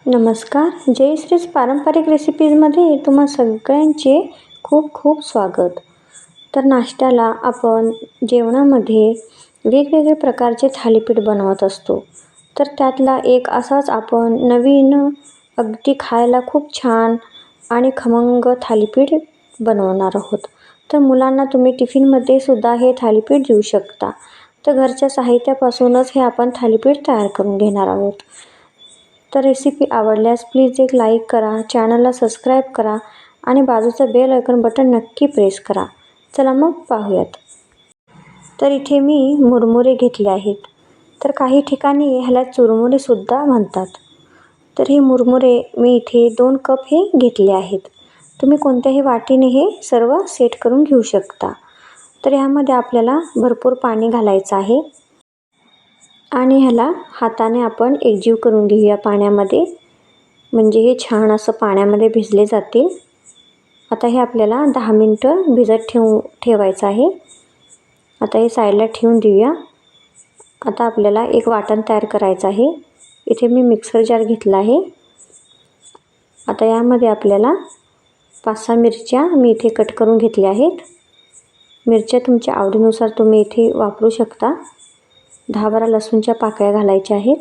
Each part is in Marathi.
नमस्कार. जयश्रीच पारंपरिक रेसिपीजमध्ये तुम्हा सगळ्यांचे खूप खूप स्वागत. तर नाश्त्याला आपण जेवणामध्ये वेगवेगळे प्रकारचे थालीपीठ बनवत असतो. तर त्यातला एक असाच आपण नवीन अगदी खायला खूप छान आणि खमंग थालीपीठ बनवणार आहोत. तर मुलांना तुम्ही टिफिनमध्ये सुद्धा हे थालीपीठ देऊ शकता. तर घरच्या साहित्यापासूनच हे आपण थालीपीठ तयार करून घेणार आहोत. तर रेसिपी आवडल्यास प्लीज एक लाईक करा, चॅनलला सबस्क्राईब करा आणि बाजूचं बेल आयकॉन बटन नक्की प्रेस करा. चला मग पाहूयात. तर इथे मी मुरमुरे घेतले आहेत. तर काही ठिकाणी ह्याला चुरमुरेसुद्धा म्हणतात. तर हे मुरमुरे मी इथे 2 कप हे घेतले आहेत. तुम्ही कोणत्याही वाटीने हे सर्व सेट करून घेऊ शकता. तर ह्यामध्ये आपल्याला भरपूर पाणी घालायचं आहे आणि ह्याला हाताने आपण एकजीव करून घेऊया पाण्यामध्ये, म्हणजे हे छान असं पाण्यामध्ये भिजले जातील. आता हे आपल्याला 10 मिनटं भिजत ठेवायचं आहे. आता हे साईडला ठेवून देऊया. आता आपल्याला एक वाटण तयार करायचं आहे. इथे मी मिक्सर जार घेतला आहे. आता यामध्ये आपल्याला 5-6 मिरच्या मी इथे कट करून घेतल्या आहेत. मिरच्या तुमच्या आवडीनुसार तुम्ही इथे वापरू शकता. 10-12 लसूणच्या पाकळ्या घालायच्या आहेत.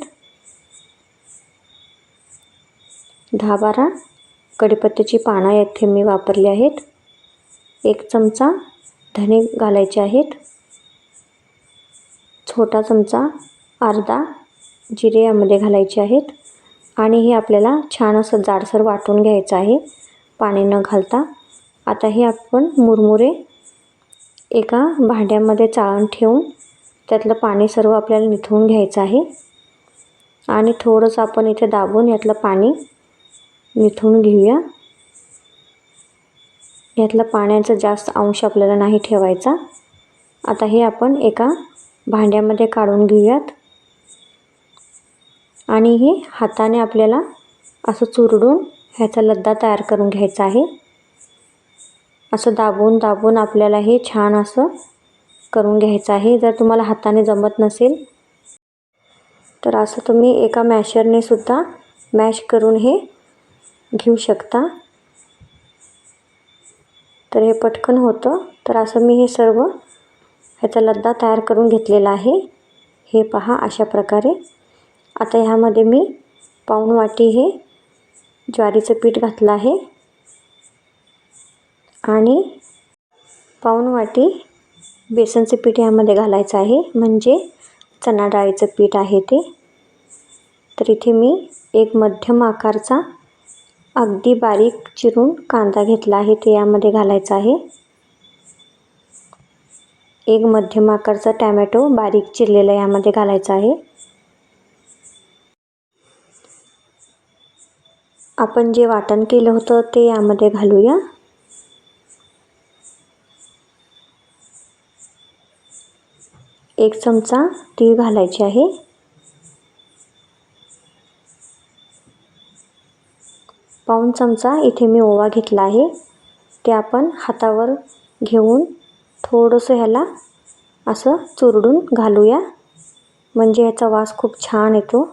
10-12 कढीपत्त्याची पानं येथे मी वापरली आहेत. 1 चमचा धणे घालायचे आहेत. छोटा चमचा अर्धा जिरे यामध्ये घालायचे आहेत आणि हे आपल्याला छान असं जाडसर वाटून घ्यायचं आहे पाणी न घालता. आता हे आपण मुरमुरे एका भांड्यामध्ये चाळण ठेवून त्यातलं पाणी सर्व आपल्याला निथळून घ्यायचं आहे आणि थोडंसं आपण इथे दाबून यातलं पाणी निथळून घेऊया. यातलं पाण्याचा जास्त अंश आपल्याला नाही ठेवायचा. आता हे आपण एका भांड्यामध्ये काढून घेऊयात आणि हे हाताने आपल्याला असं चुरडून ह्याचा लद्दा तयार करून घ्यायचा आहे. असं दाबून दाबून आपल्याला हे छान असं करून घ्यायचं आहे. जर तुम्हाला हाताने जमत नसेल तर असं तुम्ही एका मॅशरने सुद्धा मॅश करून हे घेऊ शकता. तर हे पटकन होतं. तर असं मी हे सर्व ह्याचा लद्दा तयार करून घेतलेला आहे. हे पहा अशा प्रकारे. आता ह्यामध्ये मी पाऊण वाटी हे ज्वारीचं पीठ घातलं आहे आणि पाऊण वाटी बेसनचं पीठ यामध्ये घालायचं आहे, म्हणजे चणा डाळीचं पीठ आहे ते. तर इथे मी एक मध्यम आकारचा अगदी बारीक चिरून कांदा घेतला आहे, ते यामध्ये घालायचा आहे. एक मध्यम आकारचा टॅमॅटो बारीक चिरलेला यामध्ये घालायचा आहे. आपण जे वाटण केलं होतं ते यामध्ये घालूया. एक चमचा तीळ घालायचे आहे. पाऊण चमचा इथे मी ओवा घेतला आहे. ते आपण हातावर घेऊन थोडंसं ह्याला असं चुरडून घालूया, म्हणजे ह्याचा वास खूप छान येतो.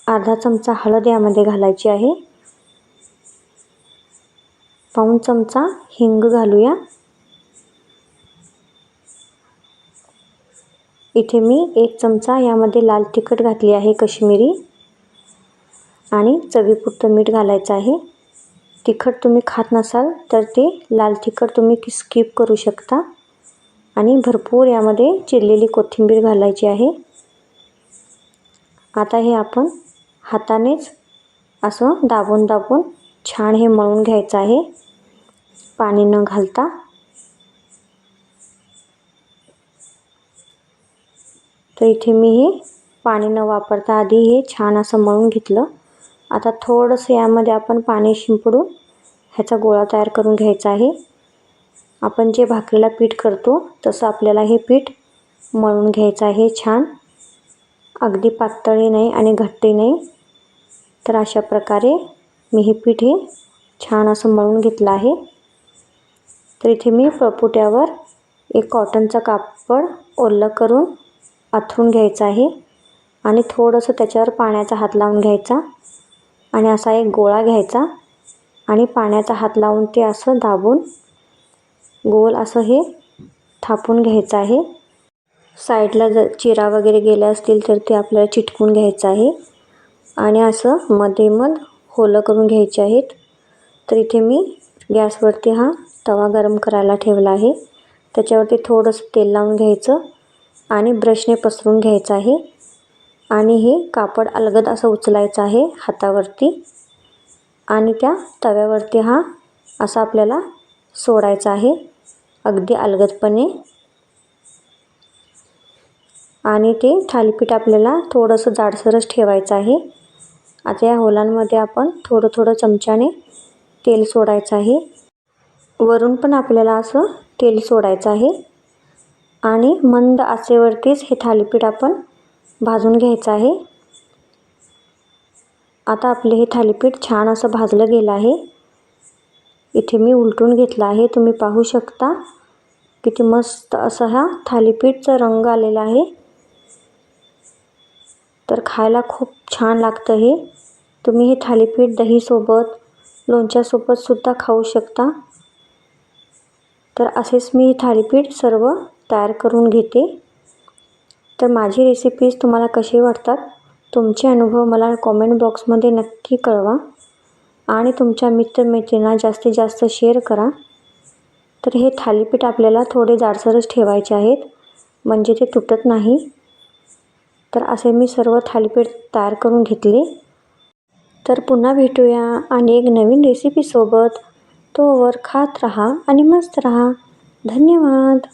अर्धा चमचा हळद यामध्ये घालायची आहे. पाऊण चमचा हिंग घालूया. इथे मी 1 चमचा यामध्ये लाल तिखट घातली आहे कश्मीरी आणि चवीपुरतं मीठ घालायचं आहे. तिखट तुम्ही खात नसाल तर ते लाल तिखट तुम्ही स्किप करू शकता आणि भरपूर यामध्ये चिरलेली कोथिंबीर घालायची आहे. आता हे आपण हातानेच असं दाबून दाबून छान हे मळून घ्यायचं आहे पाणी न घालता. तर इथे मी हे पाणी न वापरता आधी हे छान असं मळून घेतलं. आता थोडंसं यामध्ये आपण पाणी शिंपडून ह्याचा गोळा तयार करून घ्यायचा आहे. आपण जे भाकरीला पीठ करतो तसं आपल्याला हे पीठ मळून घ्यायचं आहे छान. अगदी पातळही नाही आणि घट्टही नाही. तर अशा प्रकारे मी हे पीठ हे छान असं मळून घेतलं आहे. तर इथे मी पळपुट्यावर एक कॉटनचं कापड ओलं करून आथरून घ्यायचं आहे आणि थोडंसं त्याच्यावर पाण्याचा हात लावून घ्यायचा आणि असा एक गोळा घ्यायचा आणि पाण्याचा हात लावून ते असं दाबून गोल असं हे थापून घ्यायचं आहे. साईडला जर चिरा वगैरे गेल्या असतील तर ते आपल्याला चिटकून घ्यायचं आहे आणि असं मध्ये होलं करून घ्यायचे आहेत. तर इथे मी गॅसवरती हा तवा गरम करायला ठेवला आहे. त्याच्यावरती थोडंसं तेल लावून घ्यायचं आणि ब्रशने पसरून घ्यायचं आहे आणि हे कापड अलगद असं उचलायचं आहे हातावरती आणि त्या तव्यावरती हा असा आपल्याला सोडायचा आहे अगदी अलगदपणे. आणि ते थालीपीठ आपल्याला थोडंसं जाडसरच ठेवायचं आहे. आता या होलांमध्ये आपण थोडं थोडं चमच्याने तेल सोडायचं आहे. वरून पण आपल्याला असं तेल सोडायचं आहे आणि मंद आचेवरतीच हे थालीपीठ आपण भाजून घ्यायचं आहे. आता आपले हे थालीपीठ छान असं भाजलं गेलं आहे. इथे मी उलटून घेतलं आहे. तुम्ही पाहू शकता किती मस्त असा हा थालीपीठचा रंग आलेला आहे. तर खायला खूप छान लागतं हे. तुम्ही हे थालीपीठ दहीसोबत, लोणच्यासोबतसुद्धा खाऊ शकता. तर असेच मी हे थालीपीठ सर्व तयार करून घेते. तर माझी रेसिपीज तुम्हाला कशी वाटतात, तुमचे अनुभव मला कॉमेंट बॉक्समध्ये नक्की कळवा आणि तुमच्या मित्रमैत्रिणींना जास्तीत जास्त शेअर करा. तर हे थालीपीठ आपल्याला थोडे जाडसरच ठेवायचे आहेत म्हणजे ते तुटत नाही. तर असे मी सर्व थालीपीठ तयार करून घेतले. तर पुन्हा भेटूया आणि एक नवीन रेसिपीसोबत. तोवर खात राहा आणि मस्त राहा. धन्यवाद.